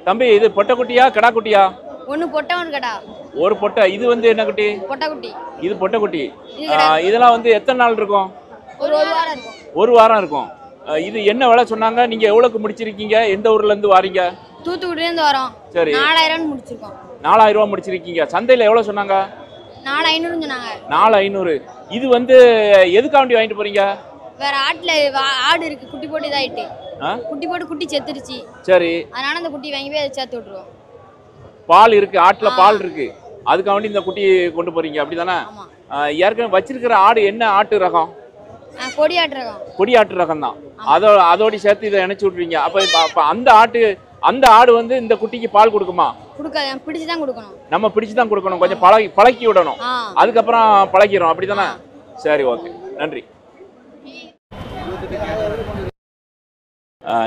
தம்பி இது பொட்டை குட்டியா கடா குட்டியா? ஒன்னு பொட்டை ஒன்னு கடா. ஒரு பொட்டை. இது வந்து என்ன குட்டி? பொட்டை குட்டி. இது பொட்டை குட்டி. இதெல்லாம் வந்து எத்தனை நாள் இருக்கும்? ஒரு வாரம் இருக்கும். ஒரு வாரம் இருக்கும். இது என்ன விலை சொன்னாங்க? நீங்க எவ்வளவுக்கு முடிச்சிருக்கீங்க? எந்த ஊர்ல இருந்து வாரீங்க? தூத்துக்குடியில இருந்து வரோம். சரி. 4000 முடிச்சிருக்கோம். 4000 ரூபாய் முடிச்சிருக்கீங்க. சந்தையில எவ்வளவு சொன்னாங்க? 4500 சொன்னாங்க. 4500. இது வந்து எதுக்காண்டி வாங்கிட்டு போறீங்க? வேற ஆடு இருக்கு, குட்டி போட்டு இதாயிட்டு. குட்டி போட்டு குட்டி செத்துருச்சு. சரி. அதனால அந்த குட்டி வாங்கி போய் சேர்த்து விட்டுருவோம். பால் இருக்கு, ஆட்டுல பால் இருக்கு. அதுக்காண்டி இந்த குட்டி கொண்டு போறீங்க அப்படிதானே? ஏற்கனவே வச்சிருக்கிற ஆடு என்ன ஆட்டு ரகம்? கொடியாட்டு ரகம். கொடியாட்டு ரகம் தான். அதோட சேர்த்து இதை இணைச்சு விட்டுறீங்க. அப்ப அந்த ஆடு வந்து இந்த குட்டிக்கு பால் கொடுக்குமா? கொடுக்காது, பிடிச்சுதான் கொடுக்கணும். நம்ம பிடிச்சுதான் கொடுக்கணும். கொஞ்சம் பழக்கி விடணும். அதுக்கப்புறம் பழக்கிறோம் அப்படிதானே? சரி, ஓகே, நன்றி.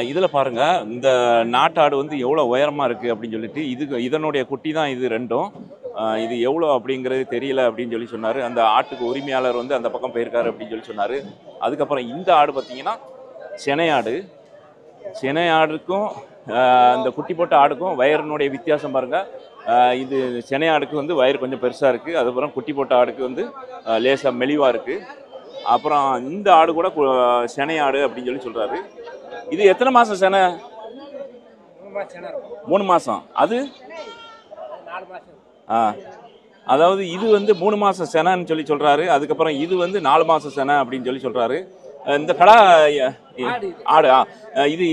இதில் பாருங்க, இந்த நாட்டாடு வந்து எவ்வளோ உயரமாக இருக்குது அப்படின்னு சொல்லிட்டு இதனுடைய குட்டி தான் இது ரெண்டும். இது எவ்வளோ அப்படிங்கிறது தெரியல அப்படின்னு சொல்லி சொன்னார். அந்த ஆட்டுக்கு உரிமையாளர் வந்து அந்த பக்கம் போயிருக்காரு அப்படின்னு சொல்லி சொன்னார். அதுக்கப்புறம் இந்த ஆடு பார்த்தீங்கன்னா செனை ஆடுக்கும் இந்த குட்டி போட்ட ஆடுக்கும் வயறினுடைய வித்தியாசம் பாருங்கள். இது செனை ஆடுக்கு வந்து வயிறு கொஞ்சம் பெருசாக இருக்குது. அதுக்கப்புறம் குட்டி போட்ட ஆடுக்கு வந்து லேசாக மெலிவாக இருக்குது. அப்புறம் இந்த ஆடு கூட செனை ஆடு அப்படின்னு சொல்லி சொல்கிறாரு. இது எத்தனை மாதம் செனை? 3 மாதம். அது அதாவது இது வந்து 3 மாதம் செனைன்னு சொல்லி சொல்கிறாரு. அதுக்கப்புறம் இது வந்து 4 மாதம் செனை அப்படின்னு சொல்லி சொல்கிறாரு. இந்த கடா ஆடு இது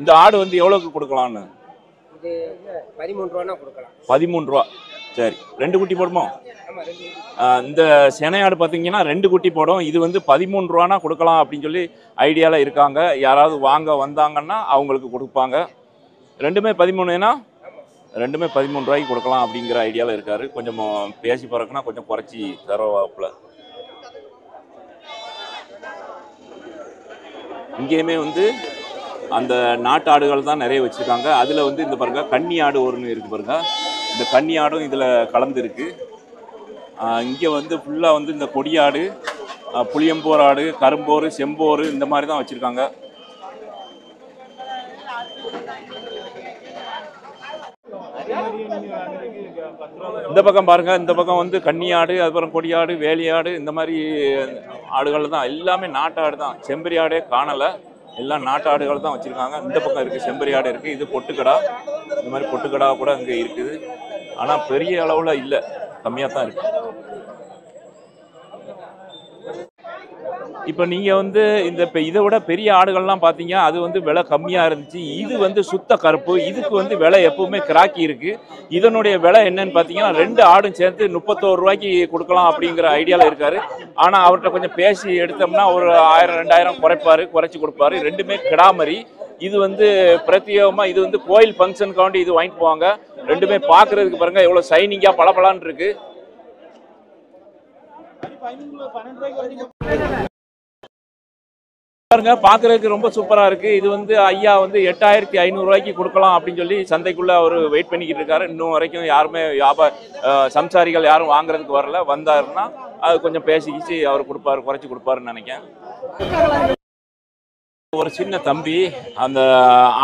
இந்த ஆடு வந்து எவ்வளோக்கு கொடுக்கலான்னு? 13 ரூபா கொடுக்கலாம். 13 ரூபா. சரி, 2 குட்டி போடுமோ? இந்த செனை ஆடு பார்த்தீங்கன்னா 2 குட்டி போடும். இது வந்து 13 ரூபானா கொடுக்கலாம் அப்படின்னு சொல்லி ஐடியாவில் இருக்காங்க. யாராவது வாங்க வந்தாங்கன்னா அவங்களுக்கு கொடுப்பாங்க. ரெண்டுமே 13னா ரெண்டுமே 13 ரூபாய்க்கு கொடுக்கலாம் அப்படிங்கிற ஐடியாவில் இருக்காரு. கொஞ்சம் பேசி போறதுக்குன்னா கொஞ்சம் குறைச்சி தரவாப்புல. இங்கேயுமே வந்து அந்த நாட்டு ஆடுகள் தான் நிறைய வச்சுருக்காங்க. அதில் வந்து இந்த பாருங்க கன்னி ஆடு ஒன்று இருக்குது பாருங்க. இந்த கன்னி ஆடும் இதில் கலந்துருக்கு. இங்கே வந்து ஃபுல்லாக வந்து இந்த கொடியாடு, புளியம்போர் ஆடு, கரும்போர், செம்போர் இந்த மாதிரி தான் வச்சுருக்காங்க. இந்த பக்கம் பாருங்க, இந்த பக்கம் வந்து கன்னியாடு, அதுக்கப்புறம் கொடியாடு, வேலியாடு, இந்த மாதிரி ஆடுகள் தான். எல்லாமே நாட்டு ஆடு தான். செம்பரி ஆடே காணலை. எல்லாம் நாட்டு ஆடுகள் தான் வச்சுருக்காங்க. இந்த பக்கம் இருக்குது செம்பரி ஆடு இருக்குது. இது பொட்டுக்கடா. இந்த மாதிரி பொட்டுக்கடா கூட அங்கே இருக்குது. ஆனால் பெரிய அளவில் இல்லை, கம்மியாக தான் இருக்குது. இப்போ நீங்கள் வந்து இதை விட பெரிய ஆடுகள்லாம் பார்த்தீங்க, அது வந்து விலை கம்மியாக இருந்துச்சு. இது வந்து சுத்த கருப்பு. இதுக்கு வந்து விலை எப்பவுமே கிராக்கி இருக்குது. இதனுடைய விலை என்னன்னு பார்த்தீங்கன்னா 2 ஆடும் சேர்த்து 31 ரூபாய்க்கு கொடுக்கலாம் அப்படிங்கிற ஐடியாவில் இருக்காரு. ஆனால் அவர்கிட்ட கொஞ்சம் பேசி எடுத்தோம்னா ஒரு 1000-2000 குறைச்சி கொடுப்பாரு. ரெண்டுமே கிடாமரி. இது வந்து பிரத்யேகமாக இது வந்து கோயில் ஃபங்க்ஷனுக்காண்டி இது வாங்கிட்டு போவாங்க. ரெண்டுமே பார்க்குறதுக்கு பாருங்கள் எவ்வளோ சைனிங்காக பளபளன்னு இருக்கு. பாருங்க, பார்க்குறதுக்கு ரொம்ப சூப்பராக இருக்குது. இது வந்து ஐயா வந்து 8500 ரூபாய்க்கு கொடுக்கலாம் அப்படின்னு சொல்லி சந்தைக்குள்ளே அவர் வெயிட் பண்ணிக்கிட்டு இருக்காரு. இன்னும் வரைக்கும் யாருமே சம்சாரிகள் யாரும் வாங்குறதுக்கு வரல. வந்தாருன்னா அது கொஞ்சம் பேசிக்கிச்சு அவர் கொடுப்பாரு, குறைச்சி கொடுப்பாருன்னு நினைக்கிறேன். ஒரு சின்ன தம்பி அந்த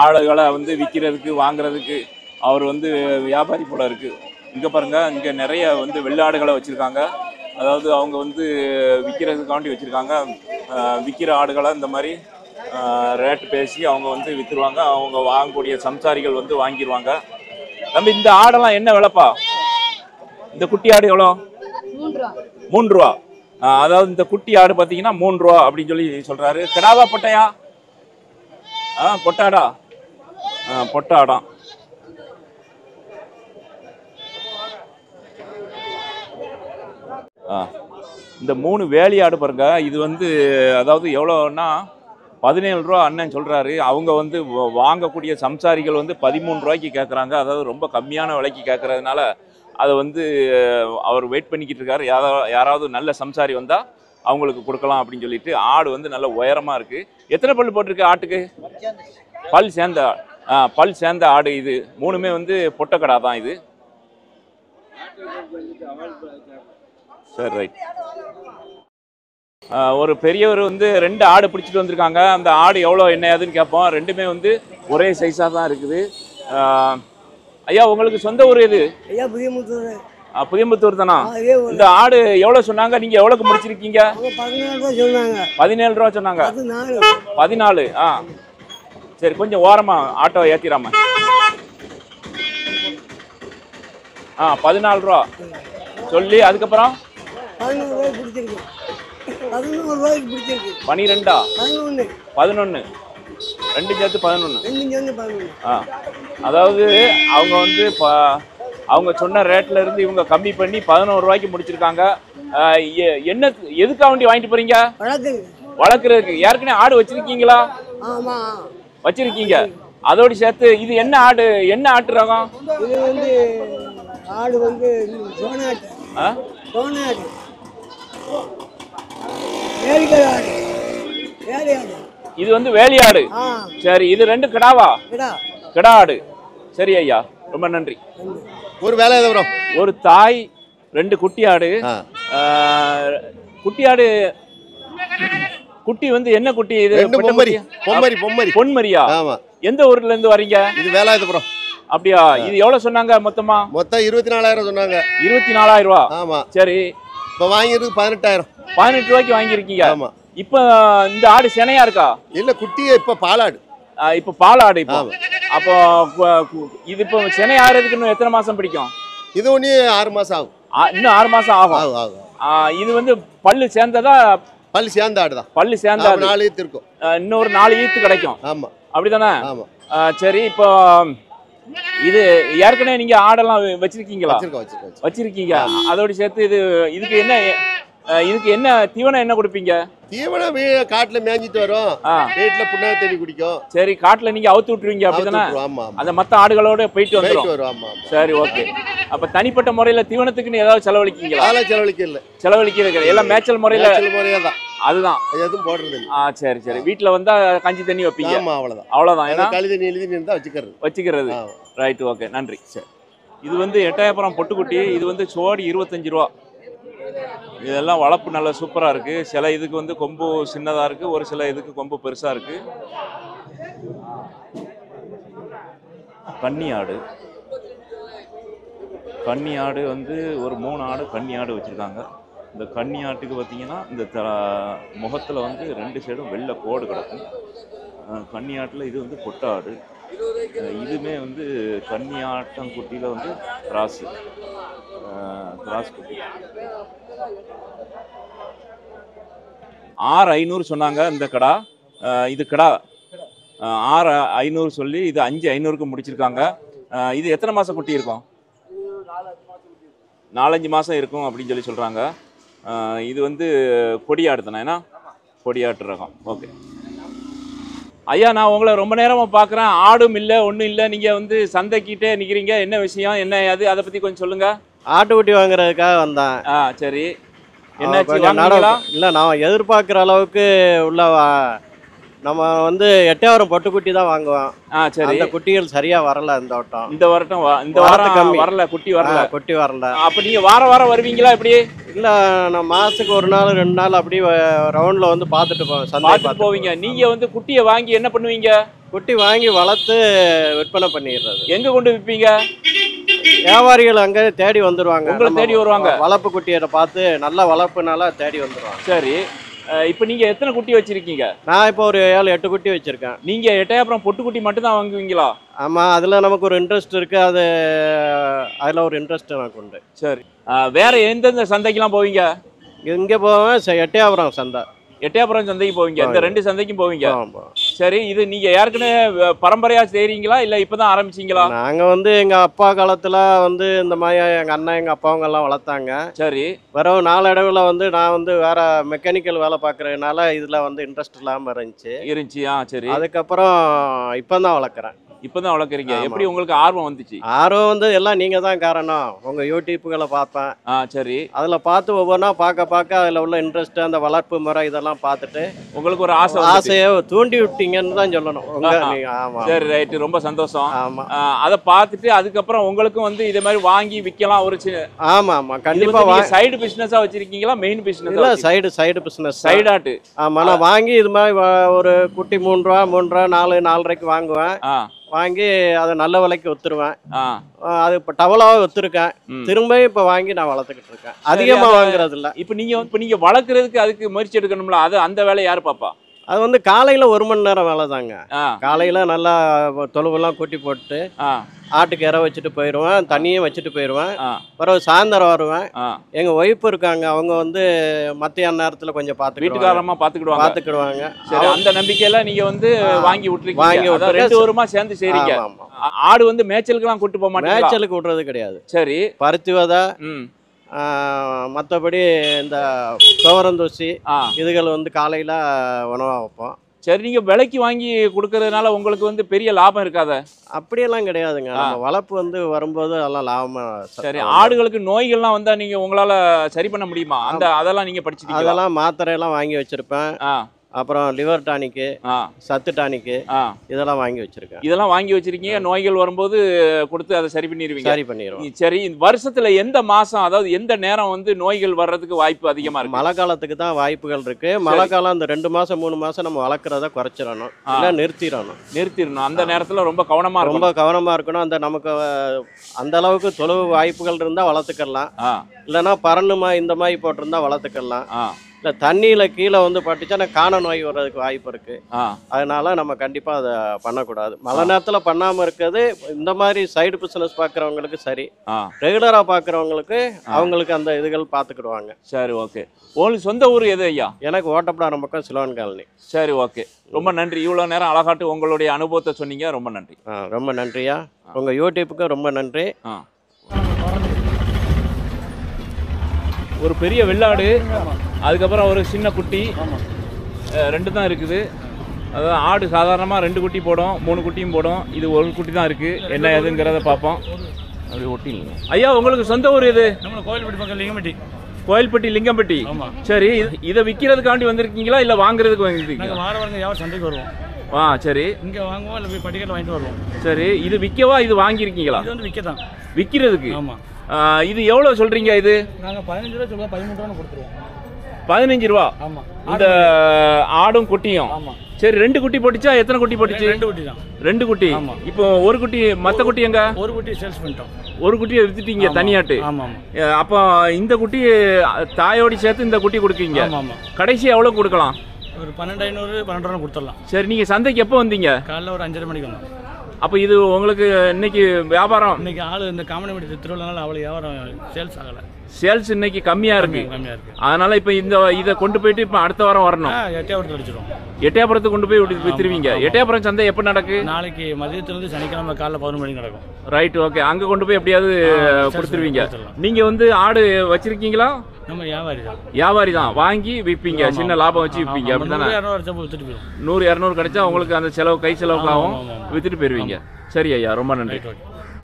ஆடுகளை வந்து விற்கிறதுக்கு வாங்குறதுக்கு அவர் வந்து வியாபாரி போல இருக்குது. இங்கே பாருங்கள், இங்கே நிறைய வந்து வெள்ளாடுகளை வச்சுருக்காங்க. அதாவது அவங்க வந்து விற்கிறதுக்காண்டி வச்சுருக்காங்க. விற்கிற ஆடுகளை இந்த மாதிரி ரேட்டு பேசி அவங்க வந்து விற்றுருவாங்க. அவங்க வாங்கக்கூடிய சம்சாரிகள் வந்து வாங்கிடுவாங்க. நம்ம இந்த ஆடெல்லாம் என்ன விலைப்பா? இந்த குட்டி ஆடு எவ்வளோ? 3 ரூபா. அதாவது இந்த குட்டி ஆடு பார்த்தீங்கன்னா 3 ரூபா அப்படின்னு சொல்லி சொல்கிறாரு. கிடாவா பொட்டையா? பொட்டாடா. பொட்டாடாம். இந்த 3 வேலி ஆடு பாருங்க. இது வந்து அதாவது எவ்வளோன்னா 17 ரூபா அண்ணன் சொல்கிறாரு. அவங்க வந்து வாங்கக்கூடிய சம்சாரிகள் வந்து 13 ரூபாய்க்கு கேட்குறாங்க. அதாவது ரொம்ப கம்மியான விலைக்கு கேட்குறதுனால அதை வந்து அவர் வெயிட் பண்ணிக்கிட்டு இருக்காரு. யாராவது நல்ல சம்சாரி வந்தால் அவங்களுக்கு கொடுக்கலாம் அப்படின்னு சொல்லிட்டு. ஆடு வந்து நல்ல உயரமாக இருக்குது. எத்தனை பல் போட்டிருக்கு ஆட்டுக்கு? பல் சேர்ந்த ஆடு. இது 3மே வந்து பொட்டக்கடா தான் இது. சரி, ரைட். ஒரு பெரியவர் வந்து 2 ஆடு பிடிச்சிட்டு வந்திருக்காங்க. அந்த ஆடு எவ்வளோ என்ன ஏதுன்னு கேட்போம். ரெண்டுமே வந்து ஒரே சைஸாக தான் இருக்குது. ஐயா உங்களுக்கு சொந்த ஊர் எது? ஐயா புதியமுத்தூர். புதியம்புத்தூர் தானா? அதே ஊர். இந்த ஆடு எவ்வளவு சொன்னாங்க, நீங்க எவ்வளவுக்கு முடிச்சிருக்கீங்க? 14 ரூபா சொன்னாங்க. 17 ரூபா சொன்னாங்க. 14. சரி, கொஞ்சம் ஓரமா ஆட்டோ ஏத்திராம. 14 ரூபா சொல்லி அதுக்கப்புறம் 11 ரூபாய்க்கு பிடிச்சிருக்கு. 11 ரூபாய்க்கு பிடிச்சிருக்கு. 12ஆ? 11. 11. ரெண்டு சேர்த்து 11. ரெண்டும் சேர்ந்து 11. அதாவது அவங்க வந்து அவங்க சொன்ன ரேட்ல இருந்து இவங்க கம்மி பண்ணி 11 ரூபாய்க்கு முடிச்சிருக்காங்க. என்ன எதுக்காக வேண்டி வாங்கிட்டு போறீங்க? வளர்க்குறதுக்கு. ஏற்கனவே ஆடு வச்சிருக்கீங்களா? ஆமா வச்சிருக்கீங்க. அதோடு சேர்த்து இது என்ன ஆடு, என்ன ஆட்டு ரகம்? இது வந்து ஆடு வந்து சோனாட்டு. சோனாட்டு வேலிக்காடு ஆடு. வேலையாடு. இது வந்து வேலியாடு. சரி, இது ரெண்டு கிடாவா? கிடா ஆடு. சரி ஐயா, ரொம்ப நன்றி. ஒரு வேலை ப்ரோ. ஒரு தாய், 2 குட்டி ஆடு. குட்டி ஆடு குட்டி வந்து என்ன குட்டி இது? பொன்மரியா? ஆமா. எந்த ஊர்ல இருந்து வரீங்க? இது வேலாயுத ப்ரோ. அப்படியா? இது எவ்வளவு சொன்னாங்க மொத்தமா? மொத்தம் 24,000 சொன்னாங்க. 24,000 ரூபா. ஆமா. சரி, இப்ப வாங்கிருக்கு 18,000. 18 ரூபாய்க்கு வாங்கியிருக்கீங்க. ஆமா. இப்ப இந்த ஆடு சினையா இருக்கா? இல்ல, குட்டியே இப்ப பாலாடு. இப்ப பால் ஆடு. இப்போ அப்போ இது இப்போ சினை ஆறதுக்கு இன்னும் எத்தனை மாசம் பிடிக்கும்? இது ஒண்ணு 6 மாசம் ஆகும். இன்னும் 6 மாசம் ஆகும். இது வந்து பல்லு சேர்ந்ததா? பல்லு சேர்ந்த ஆடுதான். பல்லு சேர்ந்தா 4 ஈத்து இருக்கும். இன்னொரு 4 ஈத்து கிடைக்கும். ஆமா. அப்படிதானே? ஆமா. சரி, இப்போ இது ஏற்கனவே நீங்க ஆடெல்லாம் வச்சிருக்கீங்களா? வச்சிருக்கீங்க. அதோட சேர்த்து இதுக்கு என்ன தீவனம் என்ன கொடுப்பீங்க? தீவனம் காட்டுல மேய்ஞ்சிட்டு வரும், வீட்டுல புண்ணாக தேடி குடிக்கும். சரி, காட்டுல நீங்க அவுத்து விட்டுருவீங்க அப்படிதானே? அந்த மத்த ஆடுகளோட போயிட்டு வந்துரும். சரி, ஓகே. அப்ப தனிப்பட்ட முறையில தீவனத்துக்குன்னு ஏதாவது செலவழிக்கீங்களா? அதெல்லாம் செலவழிக்கிறது எல்லாம் மேய்ச்சல் முறையில தான். அதுதான் எதுவும் போடுறது இல்லை. சரி சரி. வீட்டுல வந்தா கஞ்சி தண்ணி வைப்பீங்க? அவ்வளவுதான். ஏன்னா களி தண்ணி எழுதி இருந்தா வச்சுக்கிறது. ரைட், ஓகே, நன்றி. சரி, இது வந்து எட்டயபுரம் பொட்டுக்குட்டி. இது வந்து சோடி 25 ரூபா. இதெல்லாம் வளர்ப்பு நல்ல சூப்பராக இருக்குது. சில இதுக்கு வந்து கொம்பு சின்னதாக இருக்குது, ஒரு சில இதுக்கு கொம்பு பெருசாக இருக்குது. கன்னி ஆடு வந்து ஒரு 3 ஆடு கன்னி ஆடு வச்சுருக்காங்க. இந்த கன்னி ஆட்டுக்கு பார்த்தீங்கன்னா இந்த முகத்தில் வந்து 2 சைடும் வெள்ளை கோடு கிடக்கும். கன்னி ஆட்டில் இது வந்து பொட்டை ஆடு. இதுவுமே வந்து கன்னி ஆட்டங்குட்டியில் வந்து கிராஸ் குட்டி. 6,500 சொன்னாங்க இந்த கடா. இது கடா 6,500 சொல்லி இது 5,500க்கு முடிச்சிருக்காங்க. இது எத்தனை மாதம் குட்டி இருக்கும்? 4-5 மாதம் இருக்கும் அப்படின்னு சொல்லி சொல்கிறாங்க. இது வந்து கொடியாடு தானே? ஏன்னா கொடியாட்டு ரகம். ஓகே ஐயா, நான் உங்களை ரொம்ப நேரமாக பார்க்குறேன். ஆடும் இல்லை, ஒன்றும் இல்லை. நீங்கள் வந்து சந்தைக்கிட்டே நிற்கிறீங்க. என்ன விஷயம், என்ன அதை பற்றி கொஞ்சம் சொல்லுங்கள். ஆட்டுக்குட்டி வாங்குறதுக்காக வந்தேன். சரி, என்னாச்சு? இல்லை, நான் எதிர்பார்க்குற அளவுக்கு உள்ள நம்ம வந்து எட்டயபுரம் பொட்டுக்குட்டி தான் வாங்குவோம். சரி. அந்த குட்டிகள் சரியா வரல இந்த வட்டம். இந்த வாரம் வரல, குட்டி வரல. அப்ப நீங்க வாரம் வருவீங்களா எப்படி? இல்ல, நான் மாசத்துக்கு 1 நாள் 2 நாள் அப்படி ரவுண்ட்ல வந்து பார்த்துட்டு போவீங்க. நீங்க வந்து குட்டியை வாங்கி என்ன பண்ணுவீங்க? குட்டி வாங்கி வளர்த்து விற்பனை பண்ணிடுறது. எங்க கொண்டு விற்பீங்க? வியாபாரிகள் அங்கே தேடி வந்துருவாங்க. உங்களை தேடி வருவாங்க. வளர்ப்பு குட்டியை பார்த்து நல்ல வளர்ப்புனால தேடி வந்துருவாங்க. சரி, இப்போ நீங்க எத்தனை குட்டி வச்சிருக்கீங்க? நான் இப்போ ஒரு 7-8 குட்டி வச்சிருக்கேன். நீங்க எட்டயபுரம் பொட்டுக்குட்டி மட்டும் தான் வாங்குவீங்களா? ஆமா, அதுல நமக்கு ஒரு இன்ட்ரெஸ்ட் இருக்கு. அதுல ஒரு இன்ட்ரெஸ்ட் எனக்கு உண்டு. சரி, வேற எந்தெந்த சந்தைக்கெல்லாம் போவீங்க? இங்க போவேன், எட்டயபுரம் சந்தை. எட்டயபுரம் சந்தைக்கு போவீங்க? இந்த 2 சந்தைக்கும் போவீங்க? சரி, இது நீங்க ஏற்கனவே பரம்பரையா செய்றீங்களா இல்ல இப்பதான் ஆரம்பிச்சீங்களா? நாங்க வந்து எங்க அப்பா காலத்துல வந்து இந்த மாதிரி எங்க அண்ணன் எங்க அப்பாவங்க எல்லாம் வளர்த்தாங்க. சரி. பிறகு நாளடைவுல வந்து நான் வந்து வேற மெக்கானிக்கல் வேலை பார்க்கறதுனால இதுல வந்து இன்ட்ரெஸ்ட் இல்லாம இருந்துச்சு. சரி. அதுக்கப்புறம் இப்பதான் வளர்க்குறேன். இப்பதான் வளர்க்குறீங்க. எப்படி உங்களுக்கு ஆர்வம் வந்துச்சு? ஆர்வம் வந்து எல்லாம் நீங்க தான் காரணம். உங்க யூடியூப்களை பார்ப்பேன். சரி. அதுல பார்த்து ஒவ்வொன்றா பார்க்க அதுல உள்ள இன்ட்ரெஸ்ட், அந்த வளர்ப்பு முறை இதெல்லாம் பார்த்துட்டு உங்களுக்கு ஒரு ஆசையை தூண்டி விட்டீங்கன்னு தான் சொல்லணும். ஆமா. சரி, ரைட்டு, ரொம்ப சந்தோஷம். ஆமா. அதை பார்த்துட்டு அதுக்கப்புறம் உங்களுக்கும் வந்து இதே மாதிரி வாங்கி விற்கலாம் ஒரு ஆமா கண்டிப்பா. சைடு பிசினஸா வச்சிருக்கீங்களா மெயின் பிசினஸ்? இல்ல, சைடு பிசினஸ். சைடாட்டு. ஆமா, நான் வாங்கி இது மாதிரி ஒரு குட்டி 3 ரூபா 4 4.5 வாங்குவேன். வாங்கி அதை நல்ல விலைக்கு வித்துருவேன். அது இப்போ டவலாக வித்துருக்கேன். திரும்ப இப்போ வாங்கி நான் வளர்த்துக்கிட்டு இருக்கேன். அதிகமாக வாங்குறது இல்லை. இப்போ நீங்கள் வளர்க்குறதுக்கு அதுக்கு முயற்சி எடுக்கணும்ல, அது அந்த வேலையை யார் பாப்பா? அது வந்து காலையில் 1 மணி நேரம் வேலை தாங்க. காலையில் நல்லா தொழுவெல்லாம் கூட்டி போட்டு ஆட்டுக்கு இற வச்சுட்டு போயிடுவேன், தண்ணியும் வச்சுட்டு போயிடுவேன். பிறகு சாயந்தரம் வருவேன். எங்கள் ஒய்ஃப் இருக்காங்க, அவங்க வந்து மத்தியான நேரத்தில் கொஞ்சம் வீட்டுக்காரமாக பார்த்துக்கிடுவாங்க. சரி, அந்த நம்பிக்கையில நீங்கள் வந்து வாங்கி விட்டுருக்கீங்க. 2 வருமா சேர்ந்து செய்றீங்க. ஆடு வந்து மேய்ச்சலுக்குலாம் கூட்டு போக மாட்டேன்? மேய்ச்சலுக்கு விட்றது கிடையாது. சரி, பருத்தி விதை, மற்றபடி இந்த துவரந்தூசி இதுகள் வந்து காலையில் உணவாக வைப்போம். சரி, நீங்கள் விலைக்கு வாங்கி கொடுக்கறதுனால உங்களுக்கு வந்து பெரிய லாபம் இருக்காத? அப்படியெல்லாம் கிடையாதுங்க. நம்ம வளர்ப்பு வந்து வரும்போது எல்லாம் லாபமாக. சரி, ஆடுகளுக்கு நோய்கள்லாம் வந்தால் நீங்கள் உங்களால் சரி பண்ண முடியுமா? அதெல்லாம் நீங்கள் படிச்சுட்டீங்க? அதெல்லாம் மாத்திரையெல்லாம் வாங்கி வச்சுருப்பேன். அப்புறம் லிவர் டானிக்கு, சத்து டானிக்கு இதெல்லாம் வாங்கி வச்சிருக்கேன். இதெல்லாம் வாங்கி வச்சிருக்கீங்க. நோய்கள் வரும்போது கொடுத்து அதை சரி பண்ணிடுவீங்க? சரி பண்ணிடுவோம். சரி, வருஷத்துல எந்த மாசம், அதாவது எந்த நேரம் வந்து நோய்கள் வர்றதுக்கு வாய்ப்பு அதிகமா இருக்கு? மழை காலத்துக்கு தான் வாய்ப்புகள் இருக்கு. மழை காலம் அந்த 2 மாசம் 3 மாசம் நம்ம வளர்க்குறத குறைச்சிடணும், இல்லை நிறுத்திடணும். அந்த நேரத்துல ரொம்ப கவனமா இருக்கணும். அந்த நமக்கு அந்த அளவுக்கு தொழுவு வாய்ப்புகள் இருந்தா வளர்த்துக்கலாம். இல்லைன்னா பரணுமா இந்த மாதிரி போட்டிருந்தா வளர்த்துக்கலாம். இல்லை தண்ணியில் கீழே வந்து பட்டுச்சா காண நோய் வர்றதுக்கு வாய்ப்பு இருக்குது. அதனால நம்ம கண்டிப்பாக அதை பண்ணக்கூடாது. மழை நேரத்தில் பண்ணாமல் இருக்கிறது இந்த மாதிரி சைடு பிஸ்னஸ் பார்க்குறவங்களுக்கு சரி. ரெகுலராக பார்க்குறவங்களுக்கு அவங்களுக்கு அந்த இதுகள் பார்த்துக்கிடுவாங்க. சரி, ஓகே. உங்களுக்கு சொந்த ஊர் எது ஐயா? எனக்கு ஓட்டப்படாரம் பக்கம் சிலோன் காலனி. சரி, ஓகே. ரொம்ப நன்றி. இவ்வளோ நேரம் அழகாட்டு உங்களுடைய அனுபவத்தை சொன்னீங்க. ரொம்ப நன்றி. ரொம்ப நன்றியா. உங்கள் யூடியூப்புக்கு ரொம்ப நன்றி. ஒரு பெரிய வெள்ளாடு, அதுக்கப்புறம் ஒரு சின்ன குட்டி, 2 தான் இருக்குது. அதாவது ஆடு சாதாரணமாக 2 குட்டி போடும், 3 குட்டியும் போடும். இது 1 குட்டி தான் இருக்குது. என்ன ஏதுங்கிறத பார்ப்போம். அப்படி ஒட்டிங்க. ஐயா, உங்களுக்கு சொந்த ஊர் எது? நம்ம கோயில்பட்டி பக்கம் லிங்கம்பட்டி. கோயில்பட்டி லிங்கம்பட்டி. சரி, இதை விற்கிறதுக்காண்டி வந்திருக்கீங்களா இல்லை வாங்குறதுக்கு வந்திருக்கீங்களா? வாரம் யாரும் சந்தைக்கு வருவோம். சரி, இங்கே வாங்குவோம், இல்லை போய் பட்டிக்கெட்டில் வாங்கிட்டு வருவோம். சரி, இது விற்கவா இது வாங்கியிருக்கீங்களா? இது வந்து விற்க தான். விற்கிறதுக்கு? ஆமாம். இது எவ்வளோ சொல்கிறீங்க? இது நாங்கள் 15 ரூபா சொல்லுவோம், 13 ரூபா கொடுத்துருவோம். 15 ரூபா? ஆமாம். இந்த ஆடும் குட்டியும்? ஆமாம். சரி, 2 குட்டி போட்டுச்சா? எத்தனை குட்டி போட்டுச்சு? 2 குட்டி தான். 2 குட்டி. இப்போ 1 குட்டி, மற்ற குட்டி எங்க? 1 குட்டி சேல்ஸ் பண்ணிட்டோம். 1 குட்டியை வித்துட்டீங்க தனியாட்டு? ஆமாம். அப்போ இந்த குட்டி தாயோடி சேர்த்து இந்த குட்டி கொடுக்கீங்க? ஆமாம். கடைசி எவ்வளோ கொடுக்கலாம்? ஒரு 12,500 12 ரூபா கொடுத்துடலாம். சரி, நீங்கள் சந்தைக்கு எப்போ வந்தீங்க? காலைல ஒரு 5:30 மணிக்கு வந்தோம். அப்போ இது உங்களுக்கு இன்னைக்கு வியாபாரம்? இன்னைக்கு ஆள் இந்த காமனி திருவிழானால அவ்வளோ வியாபாரம் சேல்ஸ் ஆகலை. சேல்ஸ் இன்னைக்கு கம்மியாக இருக்கு. அதனால இப்போ இதை கொண்டு போயிட்டு இப்போ அடுத்த வாரம் வரணும். எட்டயபுரத்தில் அடிச்சிடும். எட்டயபுரத்துக்கு கொண்டு போய் வித்துருவீங்க. எட்டயபுரம் சந்தை எப்போ நடக்கு? நாளைக்கு மதியத்துலேருந்து சனிக்கிழமை காலைல 11 மணிக்கு நடக்கும். Right, okay. அங்கே கொண்டு போய் எப்படியாவது கொடுத்துருவீங்க. நீங்கள் வந்து ஆடு வச்சிருக்கீங்களா? நம்ம வியாபாரி தான். வியாபாரி தான், வாங்கி விற்பீங்க, சின்ன லாபம் வச்சு விற்பீங்க. அப்படித்தானே? 100-200 கிடைச்சா உங்களுக்கு அந்த செலவு, கை செலவுக்காகவும் வித்துட்டு போயிருவீங்க. சரி ஐயா, ரொம்ப நன்றி.